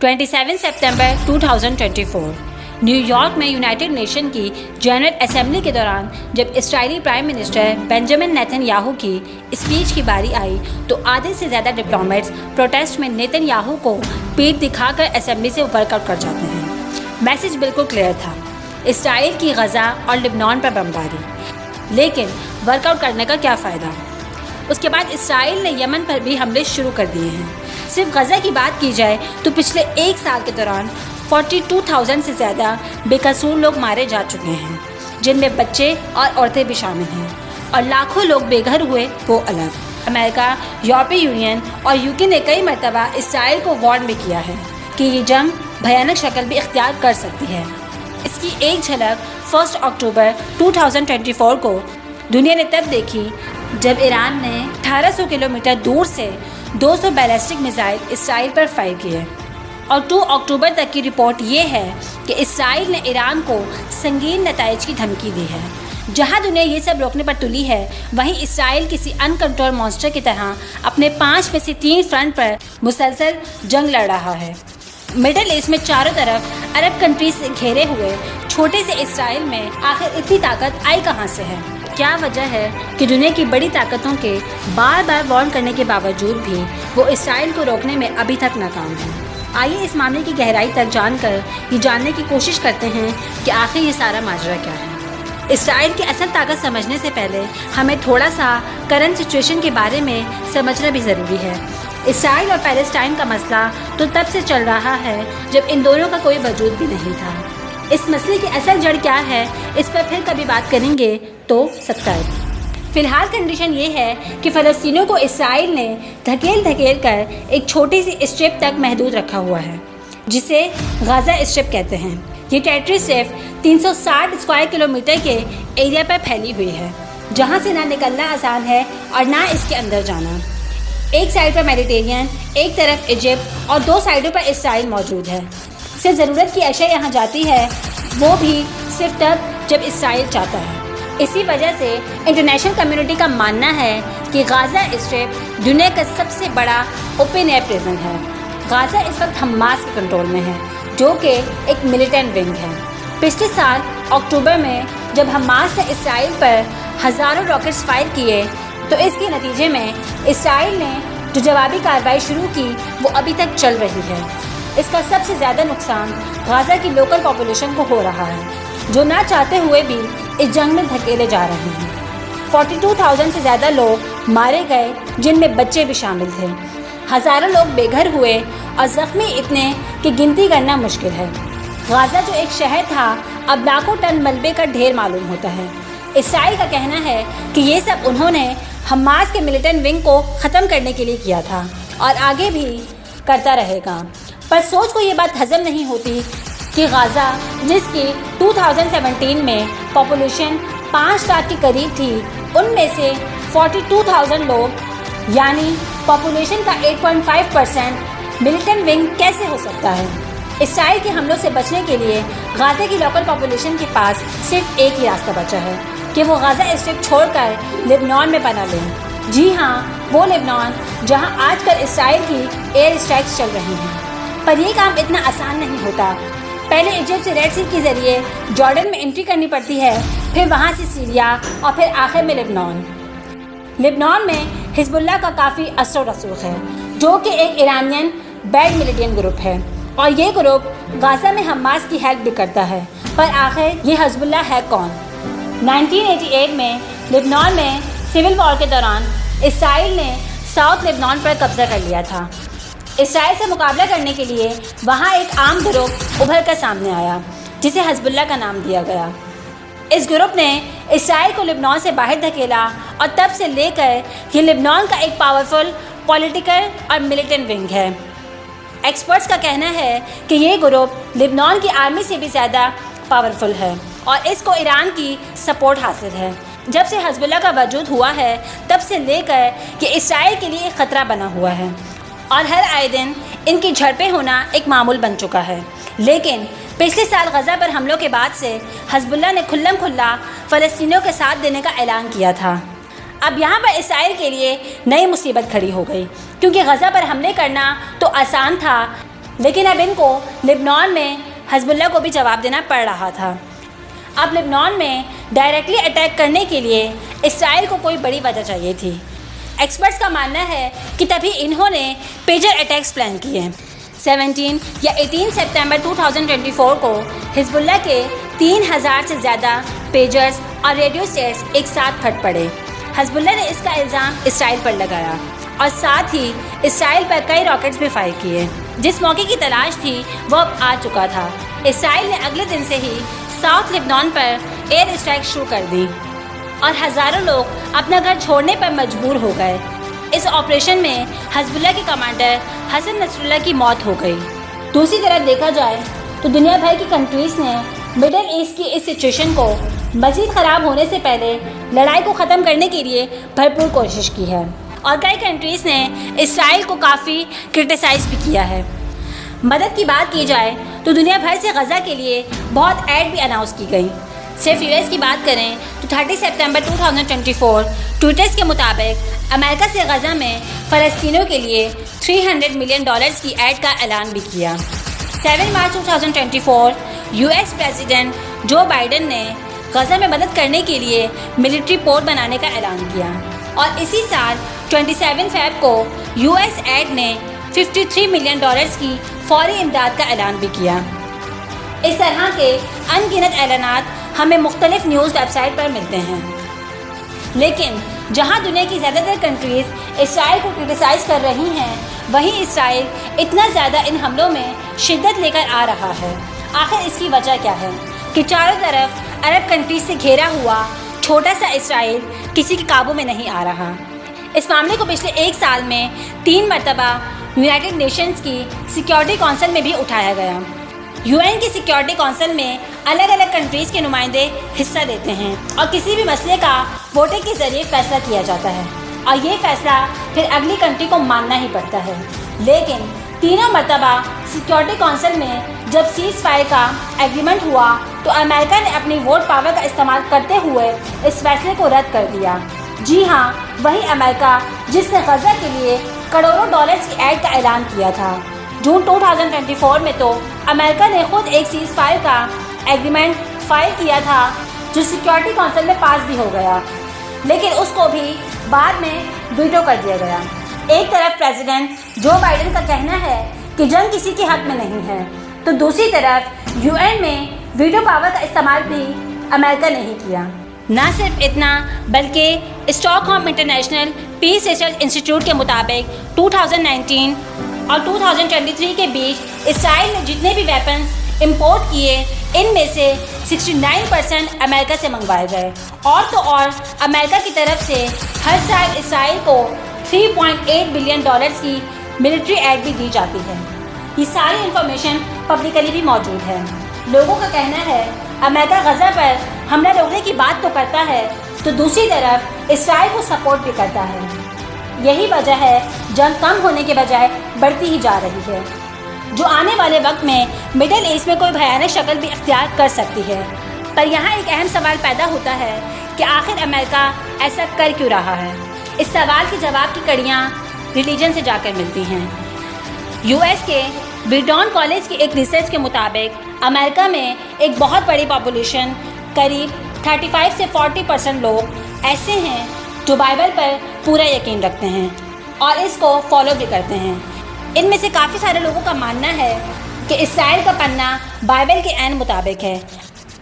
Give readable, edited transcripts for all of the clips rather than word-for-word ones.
27 सितंबर 2024 new York में United nation की general assembly के दौरान जब इस्राएली प्राइम मिनिस्टर बेंजामिन नेतन्याहू की स्पीच की बारी आई तो आधे से ज़्यादा डिप्लोमेट्स प्रोटेस्ट में नेतन्याहू को पीठ दिखाकर असेंबली से वर्कआउट कर जाते हैं। मैसेज बिल्कुल क्लियर था, इसराइल की गज़ा और लिबनान पर बमबारी। लेकिन वर्कआउट करने का क्या फ़ायदा? उसके बाद इसराइल ने यमन पर भी हमले शुरू कर दिए हैं। सिर्फ गज़ा की बात की जाए तो पिछले एक साल के दौरान 42,000 से ज़्यादा बेकसूर लोग मारे जा चुके हैं, जिनमें बच्चे और औरतें भी शामिल हैं, और लाखों लोग बेघर हुए, वो अलग। अमेरिका, यूरोपीय यूनियन और यूके ने कई मरतबा इसराइल को वार्न भी किया है कि ये जंग भयानक शक्ल भी इख्तियार कर सकती है। इसकी एक झलक 1 अक्टूबर 2024 को दुनिया ने तब देखी जब ईरान ने 1800 किलोमीटर दूर से 200 बैलिस्टिक मिसाइल इसराइल पर फायर किए, और 2 अक्टूबर तक की रिपोर्ट ये है कि इसराइल ने ईरान को संगीन नताइज की धमकी दी है। जहां दुनिया ये सब रोकने पर तुली है, वहीं इसराइल किसी अनकंट्रोल मॉन्स्टर की तरह अपने 5 में से 3 फ्रंट पर मुसलसल जंग लड़ रहा है। मिडल ईस्ट में चारों तरफ अरब कंट्रीज से घेरे हुए छोटे से इसराइल में आखिर इतनी ताकत आई कहाँ से है? क्या वजह है कि दुनिया की बड़ी ताकतों के बार बार वार्न करने के बावजूद भी वो इसराइल को रोकने में अभी तक नाकाम है? आइए इस मामले की गहराई तक जानकर ये जानने की कोशिश करते हैं कि आखिर ये सारा माजरा क्या है। इसराइल की असल ताकत समझने से पहले हमें थोड़ा सा करंट सिचुएशन के बारे में समझना भी ज़रूरी है। इसराइल और पैलेस्टाइन का मसला तो तब से चल रहा है जब इन दोनों का कोई वजूद भी नहीं था। इस मसले की असल जड़ क्या है, इस पर फिर कभी बात करेंगे, तो सब्सक्राइब। फिलहाल कंडीशन ये है कि फ़लस्तीनियों को इसराइल ने धकेल कर एक छोटी सी स्ट्रिप तक महदूद रखा हुआ है, जिसे गाज़ा स्ट्रिप कहते हैं। ये टेरिटरी सिर्फ 360 स्क्वायर किलोमीटर के एरिया पर फैली हुई है, जहाँ से ना निकलना आसान है और ना इसके अंदर जाना। एक साइड पर मेडिटेरियन, एक तरफ इजिप्ट और 2 साइडों पर इसराइल मौजूद है। सिर्फ ज़रूरत की अशिया यहाँ जाती है, वो भी सिर्फ तब जब इसराइल चाहता है। इसी वजह से इंटरनेशनल कम्युनिटी का मानना है कि गाज़ा स्ट्रिप दुनिया का सबसे बड़ा ओपन एयर प्रिजन है। गाज़ा इस वक्त हमास के कंट्रोल में है, जो कि एक मिलिटेंट विंग है। पिछले साल अक्टूबर में जब हमास ने इसराइल पर हज़ारों रॉकेट्स फायर किए, तो इसके नतीजे में इसराइल ने जो जवाबी कार्रवाई शुरू की वो अभी तक चल रही है। इसका सबसे ज़्यादा नुकसान गाज़ा की लोकल पॉपुलेशन को हो रहा है, जो ना चाहते हुए भी इस जंग में धकेले जा रहे हैं। 42,000 से ज़्यादा लोग मारे गए, जिनमें बच्चे भी शामिल थे। हज़ारों लोग बेघर हुए और ज़ख्मी इतने कि गिनती करना मुश्किल है। गाज़ा जो एक शहर था, अब लाखों टन मलबे का ढेर मालूम होता है। इसराइल का कहना है कि ये सब उन्होंने हमास के मिलिटेंट विंग को ख़त्म करने के लिए किया था और आगे भी करता रहेगा। पर सोच को ये बात हज़म नहीं होती कि गाज़ा, जिसकी 2017 में पॉपुलेशन 5 लाख के करीब थी, उनमें से 42,000 लोग यानी पॉपुलेशन का 8.5% मिलिटेंट विंग कैसे हो सकता है? इसराइल के हमलों से बचने के लिए गाज़ा की लोकल पॉपुलेशन के पास सिर्फ एक ही रास्ता बचा है कि वो गाज़ा स्ट्रिप छोड़कर लेबनान में पनाह लें। जी हाँ, वो लेबनान जहाँ आजकल इसराइल की एयर स्ट्राइक्स चल रही हैं। पर यह काम इतना आसान नहीं होता। पहले इजिप्ट से रेड सी के ज़रिए जॉर्डन में एंट्री करनी पड़ती है, फिर वहाँ से सीरिया और फिर आखिर में लेबनान में हिजबुल्लाह का काफ़ी असर रसूख है, जो कि एक ईरानियन बैड मिलिटेंट ग्रुप है, और ये ग्रुप गाज़ा में हमास की हेल्प भी करता है। पर आखिर ये हिजबुल्लाह है कौन? 1988 में लेबनान में सिविल वॉर के दौरान इसराइल ने साउथ लेबनान पर कब्जा कर लिया था। इसराइल से मुकाबला करने के लिए वहाँ एक आम ग्रुप उभर कर सामने आया, जिसे हिजबुल्लाह का नाम दिया गया। इस ग्रुप ने इसराइल को लेबनान से बाहर धकेला, और तब से लेकर ये लेबनान का एक पावरफुल पॉलिटिकल और मिलिटेंट विंग है। एक्सपर्ट्स का कहना है कि ये ग्रुप लेबनान की आर्मी से भी ज़्यादा पावरफुल है, और इसको ईरान की सपोर्ट हासिल है। जब से हिजबुल्लाह का वजूद हुआ है, तब से लेकर ये इसराइल के लिए ख़तरा बना हुआ है, और हर आए दिन इनकी झड़पें होना एक मामूल बन चुका है। लेकिन पिछले साल गज़ा पर हमलों के बाद से हिजबुल्लाह ने खुल्लम खुल्ला फ़लस्तीनियों के साथ देने का ऐलान किया था। अब यहाँ पर इसराइल के लिए नई मुसीबत खड़ी हो गई, क्योंकि गज़ा पर हमले करना तो आसान था, लेकिन अब इनको लेबनान में हिजबुल्लाह को भी जवाब देना पड़ रहा था। अब लेबनान में डायरेक्टली अटैक करने के लिए इसराइल को कोई बड़ी वजह चाहिए थी। एक्सपर्ट्स का मानना है कि तभी इन्होंने पेजर अटैक्स प्लान किए। 17 या 18 सितंबर 2024 को हिजबुल्लाह के 3000 से ज़्यादा पेजर्स और रेडियो सेट्स एक साथ फट पड़े। हिजबुल्लाह ने इसका इल्ज़ाम इसराइल पर लगाया और साथ ही इसराइल पर कई रॉकेट्स भी फायर किए। जिस मौके की तलाश थी वो अब आ चुका था। इसराइल ने अगले दिन से ही साउथ लेबनान पर एयर स्ट्राइक शुरू कर दी और हज़ारों लोग अपना घर छोड़ने पर मजबूर हो गए। इस ऑपरेशन में हिजबुल्लाह के कमांडर हसन नसरुल्लाह की मौत हो गई। दूसरी तरफ देखा जाए तो दुनिया भर की कंट्रीज़ ने मिडल ईस्ट की इस सिचुएशन को मज़ीद ख़राब होने से पहले लड़ाई को ख़त्म करने के लिए भरपूर कोशिश की है और कई कंट्रीज़ ने इसराइल को काफ़ी क्रिटिसाइज़ भी किया है। मदद की बात की जाए तो दुनिया भर से गज़ा के लिए बहुत ऐड भी अनाउंस की गई। सिर्फ यूएस की बात करें तो 30 सितंबर 2024 ट्विटर्स के मुताबिक अमेरिका से गज़ा में फ़लस्तीनियों के लिए $300 मिलियन की ऐड का ऐलान भी किया। 7 मार्च 2024 यूएस प्रेसिडेंट जो बाइडेन ने गज़ा में मदद करने के लिए मिलिट्री पोर्ट बनाने का ऐलान किया और इसी साल 27 फ़रवरी को यूएस एड ने $53 मिलियन की फौरी इमदाद का ऐलान भी किया। इस तरह के अनगिनत ऐलानात हमें मुख्तलिफ न्यूज़ वेबसाइट पर मिलते हैं, लेकिन जहां दुनिया की ज़्यादातर कंट्रीज़ इसराइल को क्रिटिसाइज़ कर रही हैं, वहीं इसराइल इतना ज़्यादा इन हमलों में शिद्दत लेकर आ रहा है। आखिर इसकी वजह क्या है कि चारों तरफ अरब कंट्रीज से घेरा हुआ छोटा सा इसराइल किसी के काबू में नहीं आ रहा। इस मामले को पिछले एक साल में 3 मरतबा यूनाइटेड नेशंस की सिक्योरिटी काउंसिल में भी उठाया गया। यूएन की सिक्योरिटी काउंसिल में अलग अलग कंट्रीज़ के नुमाइंदे हिस्सा लेते हैं और किसी भी मसले का वोटिंग के ज़रिए फैसला किया जाता है और ये फैसला फिर अगली कंट्री को मानना ही पड़ता है। लेकिन तीनों मरतबा सिक्योरिटी काउंसिल में जब सीज़ फायर का एग्रीमेंट हुआ तो अमेरिका ने अपनी वोट पावर का इस्तेमाल करते हुए इस फैसले को रद्द कर दिया। जी हाँ, वही अमेरिका जिसने गज़ा के लिए करोड़ों डॉलर्स की ऐड का ऐलान किया था। जून 2024 में तो अमेरिका ने खुद एक सीज़ फायर का एग्रीमेंट फाइल किया था जो सिक्योरिटी काउंसिल में पास भी हो गया, लेकिन उसको भी बाद में वीटो कर दिया गया। एक तरफ प्रेसिडेंट जो बाइडेन का कहना है कि जंग किसी के हक में नहीं है, तो दूसरी तरफ यूएन में वीटो पावर का इस्तेमाल भी अमेरिका ने ही किया। ना सिर्फ इतना बल्कि Stockholm International Peace Research Institute के मुताबिक 2019 और 2023 के बीच इसराइल ने जितने भी वेपन्स इंपोर्ट किए, इनमें से 69% अमेरिका से मंगवाए गए। और तो और अमेरिका की तरफ से हर साल इसराइल को $3.8 बिलियन की मिलिट्री एड भी दी जाती है। ये सारी इन्फॉर्मेशन पब्लिकली भी मौजूद है। लोगों का कहना है अमेरिका गज़ा पर हमला रोकने की बात तो करता है, तो दूसरी तरफ इसराइल को सपोर्ट भी करता है। यही वजह है जंग कम होने के बजाय बढ़ती ही जा रही है, जो आने वाले वक्त में मिडिल ईस्ट में कोई भयानक शक्ल भी इख्तियार कर सकती है। पर यहाँ एक अहम सवाल पैदा होता है कि आखिर अमेरिका ऐसा कर क्यों रहा है। इस सवाल के जवाब की कड़ियाँ रिलीजन से जाकर मिलती हैं। यूएस के ब्रिडॉन कॉलेज की एक रिसर्च के मुताबिक अमेरिका में एक बहुत बड़ी पॉपुलेशन करीब 35 से 40% लोग ऐसे हैं जो बाइबल पर पूरा यकीन रखते हैं और इसको फॉलो भी करते हैं। इनमें से काफ़ी सारे लोगों का मानना है कि इसराइल का पन्ना बाइबल के ऐन मुताबिक है।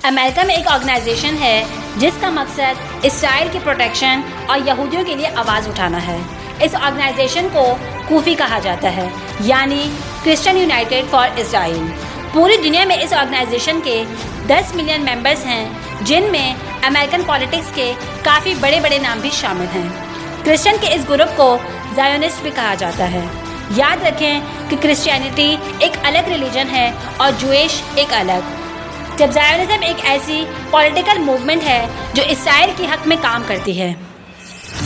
अमेरिका में एक ऑर्गेनाइजेशन है जिसका मकसद इसराइल की प्रोटेक्शन और यहूदियों के लिए आवाज़ उठाना है। इस ऑर्गेनाइजेशन को कूफी कहा जाता है, यानी क्रिश्चियन यूनाइटेड फॉर इसराइल। पूरी दुनिया में इस ऑर्गेनाइजेशन के 10 मिलियन मेंबर्स हैं, जिनमें अमेरिकन पॉलिटिक्स के काफ़ी बड़े बड़े नाम भी शामिल हैं। क्रिश्चियन के इस ग्रुप को ज़ायोनिस्ट भी कहा जाता है। याद रखें कि क्रिश्चियनिटी एक अलग रिलीजन है और जूइश एक अलग। जब ज़ायोनिज़्म एक ऐसी पॉलिटिकल मूवमेंट है जो इसराइल के हक़ में काम करती है।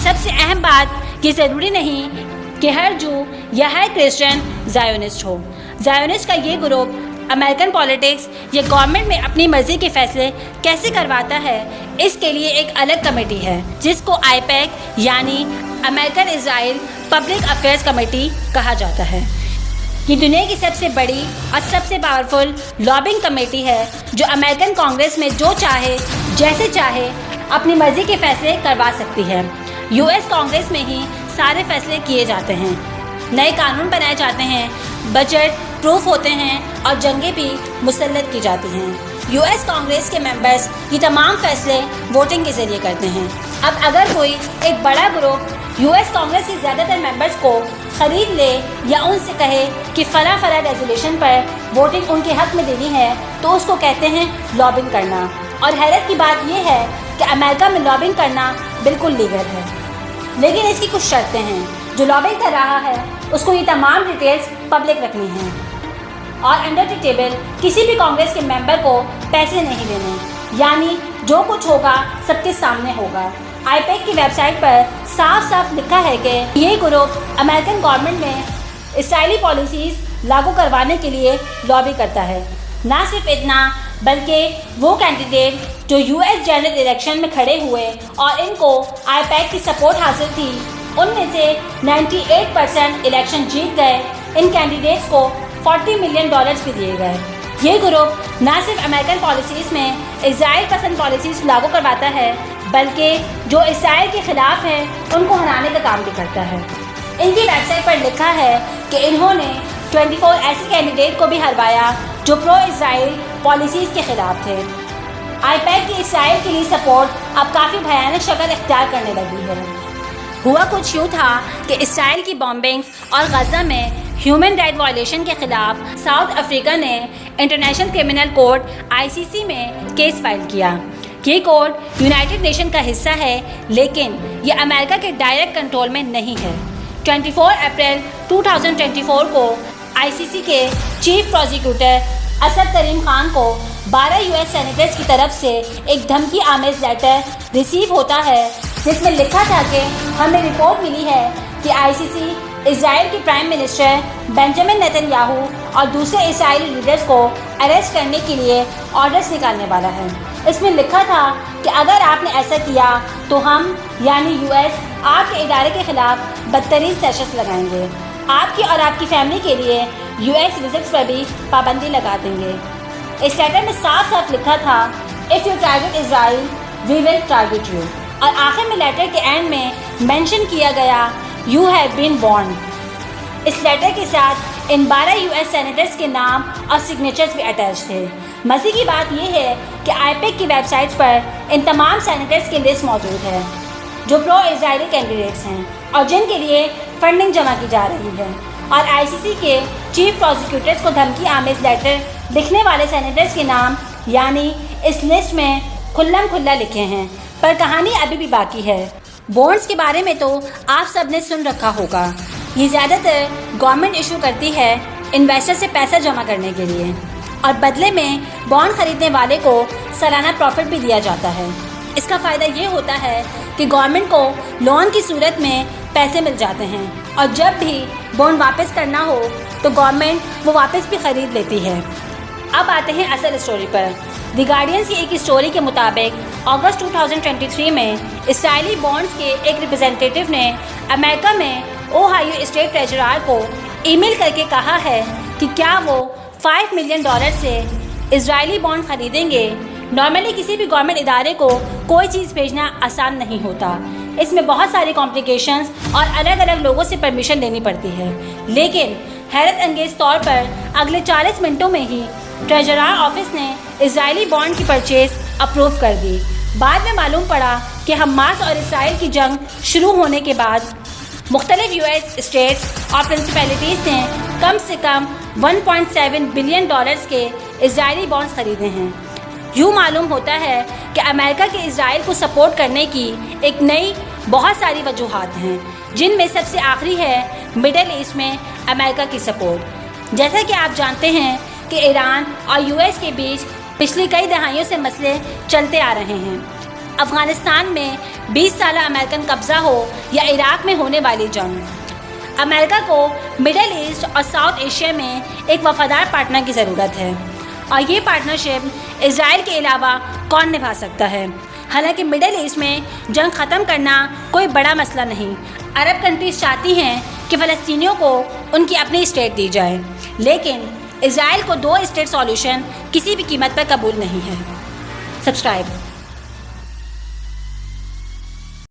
सबसे अहम बात, ये ज़रूरी नहीं कि हर जू या हर क्रिश्चियन ज़ायोनिस्ट हो। ज़ायोनिस्ट का ये ग्रुप अमेरिकन पॉलिटिक्स या गवर्नमेंट में अपनी मर्जी के फैसले कैसे करवाता है, इसके लिए एक अलग कमेटी है जिसको आईपैक यानी American Israel public affairs committee कहा जाता है। یہ دنیا کی سب سے بڑی اور سب سے پاورفل لابنگ کمیٹی ہے جو امریکن کانگریس میں جو چاہے جیسے چاہے اپنی مرضی کے فیصلے کروا سکتی ہے۔ یو ایس کانگریس میں ہی سارے فیصلے کیے جاتے ہیں، نئے قانون بنائے جاتے ہیں، بجٹ پروف ہوتے ہیں اور جنگیں بھی مسلط کی جاتی ہیں۔ یو ایس کانگریس کے ممبرز یہ تمام فیصلے ووٹنگ کے ذریعے کرتے ہیں۔ اب اگر کوئی ایک بڑا گروپ یو ایس کانگریس کے زیادہ تر ممبرز کو خرید لے یا ان سے کہے کہ فلاں ریزولوشن پر ووٹنگ ان کے حق میں دینی ہے تو اس کو کہتے ہیں لابنگ کرنا۔ اور حیرت کی بات یہ ہے کہ امریکہ میں لابنگ کرنا بالکل لیگل ہے، لیکن اس کی کچھ شرطیں ہیں۔ جو لابنگ کر رہا ہے اس کو یہ تمام ڈیٹیلز پبلک رکھنی ہیں اور انڈر دی ٹیبل کسی بھی کانگریس کے ممبر کو پیسے نہیں دینے، یعنی جو کچھ ہوگا سب کے سامنے ہوگا۔ آئی پیک کی ویب سائٹ پر صاف صاف لکھا ہے کہ یہ گروپ امریکن گورنمنٹ میں اسرائیلی پالیسیز لاگو کروانے کے لیے لابی کرتا ہے۔ نہ صرف اتنا بلکہ وہ کینڈیڈیٹ جو یو ایس جنرل الیکشن میں کھڑے ہوئے اور ان کو آئی پیک کی سپورٹ حاصل تھی، ان میں سے 98% الیکشن جیت گئے، ان کینڈیڈیٹس کو $40 ملین بھی دیے گئے۔ یہ گروپ نہ صرف امریکن پالیسیز میں اسرائیل پسند پالیسیز لاگو کرواتا ہے بلکہ جو اسرائیل کے خلاف ہیں ان کو ہرانے کا کام بھی کرتا ہے۔ ان کی ویب سائٹ پر لکھا ہے کہ انہوں نے 24 ایسے کینڈیڈیٹ کو بھی ہروایا جو پرو اسرائیل پالیسیز کے خلاف تھے۔ آئی پیک کی اسرائیل کے لیے سپورٹ اب کافی بھیانک شکل اختیار کرنے لگی ہے۔ ہوا کچھ یوں تھا کہ اسرائیل کی بامبنگز اور غزہ میں ہیومن رائٹ وائلیشن کے خلاف ساؤتھ افریقہ نے انٹرنیشنل کرمنل کورٹ ICC میں کیس فائل کیا۔ یہ کورٹ یونائٹڈ نیشن کا حصہ ہے لیکن یہ امریکہ کے ڈائریکٹ کنٹرول میں نہیں ہے۔ 24 اپریل 2024 کو ICC کے چیف پروزیکیوٹر اسد کریم خان کو 12 US سینیٹرز کی طرف سے ایک دھمکی آمیز لیٹر ریسیو ہوتا ہے جس میں لکھا تھا کہ ہمیں رپورٹ ملی ہے کہ ICC اسرائیل کے prime minister Benjamin Nitin Yahoo اور دوسرے اسرائیلی لیڈرز کو اریسٹ کرنے کے لیے آرڈرز نکالنے والا ہے۔ اس میں لکھا تھا کہ اگر آپ نے ایسا کیا تو ہم یعنی US آپ کے ادارے کے خلاف بدترین سیشنز لگائیں گے، آپ کی اور آپ کی فیملی کے لیے US وزٹس پر بھی پابندی لگا دیں گے۔ اس لیٹر میں صاف صاف لکھا تھا if you target Israel we will target you, اور آخر میں لیٹر کے اینڈ میں مینشن کیا گیا یو ہیو بین وارنڈ۔ اس لیٹر کے ساتھ ان 12 US سینیٹرز کے نام اور سگنیچرز بھی اٹیچ تھے۔ مزے کی بات یہ ہے کہ آئی پیک کی ویب سائٹس پر ان تمام سینیٹرز کی لسٹ موجود ہے جو پرو اسرائیلی کینڈیڈیٹس ہیں اور جن کے لیے فنڈنگ جمع کی جا رہی ہے، اور ICC کے چیف پروزیکیوٹرز کو دھمکی آمیز لیٹر لکھنے والے سینیٹرز کے نام یعنی اس لسٹ میں کھلم کھلا لکھے ہیں۔ پر کہانی ابھی بھی باقی ہے۔ بونڈز کے بارے میں تو آپ سب نے سن رکھا ہوگا۔ یہ زیادہ تر گورنمنٹ ایشو کرتی ہے انویسٹر سے پیسہ جمع کرنے کے لیے، اور بدلے میں بانڈ خریدنے والے کو سالانہ پروفٹ بھی دیا جاتا ہے۔ اس کا فائدہ یہ ہوتا ہے کہ گورنمنٹ کو لون کی صورت میں پیسے مل جاتے ہیں، اور جب بھی بانڈ واپس کرنا ہو تو گورنمنٹ وہ واپس بھی خرید لیتی ہے۔ اب آتے ہیں اصل اسٹوری پر۔ دی گارڈینز کی ایک اسٹوری کے مطابق اگست 2023 میں اسرائیلی بانڈز کے ایک ریپرزینٹیٹیو نے امریکہ میں اوہایو اسٹیٹ ٹریجرر کو ای میل کر کے کہا ہے کہ کیا وہ $5 ملین سے اسرائیلی بانڈ خریدیں گے۔ نارملی کسی بھی گورنمنٹ ادارے کو کوئی چیز بھیجنا آسان نہیں ہوتا، اس میں بہت ساری کمپلیکیشنز اور الگ الگ لوگوں سے پرمیشن لینی پڑتی ہے، لیکن حیرت انگیز طور پر اگلے 40 منٹوں میں ہی ٹریجرر آفس نے اسرائیلی بانڈ کی پرچیز اپروو کر دی۔ بعد میں معلوم پڑا کہ حماس اور اسرائیل کی جنگ شروع ہونے کے بعد مختلف US اسٹیٹس اور پرنسپیلٹیز نے کم سے کم $1.7 بلین کے اسرائیلی بانڈز خریدے ہیں۔ یوں معلوم ہوتا ہے کہ امریکہ کے اسرائیل کو سپورٹ کرنے کی ایک نئی بہت ساری وجوہات ہیں، جن میں سب سے آخری ہے مڈل ایسٹ میں امریکہ کی سپورٹ۔ جیسا کہ آپ جانتے ہیں کہ ایران اور US کے بیچ پچھلی کئی دہائیوں سے مسئلے چلتے آ رہے ہیں۔ افغانستان میں 20 سالہ امریکن قبضہ ہو یا عراق میں ہونے والی جنگ، امریکہ کو مڈل ایسٹ اور ساؤتھ ایشیا میں ایک وفادار پارٹنر کی ضرورت ہے، اور یہ پارٹنرشپ اسرائیل کے علاوہ کون نبھا سکتا ہے؟ حالانکہ مڈل ایسٹ میں جنگ ختم کرنا کوئی بڑا مسئلہ نہیں۔ عرب کنٹریز چاہتی ہیں کہ فلسطینیوں کو ان کی اپنی اسٹیٹ دی جائے، لیکن اسرائیل کو 2 اسٹیٹ سالوشن کسی بھی قیمت پر قبول نہیں ہے۔ سبسکرائب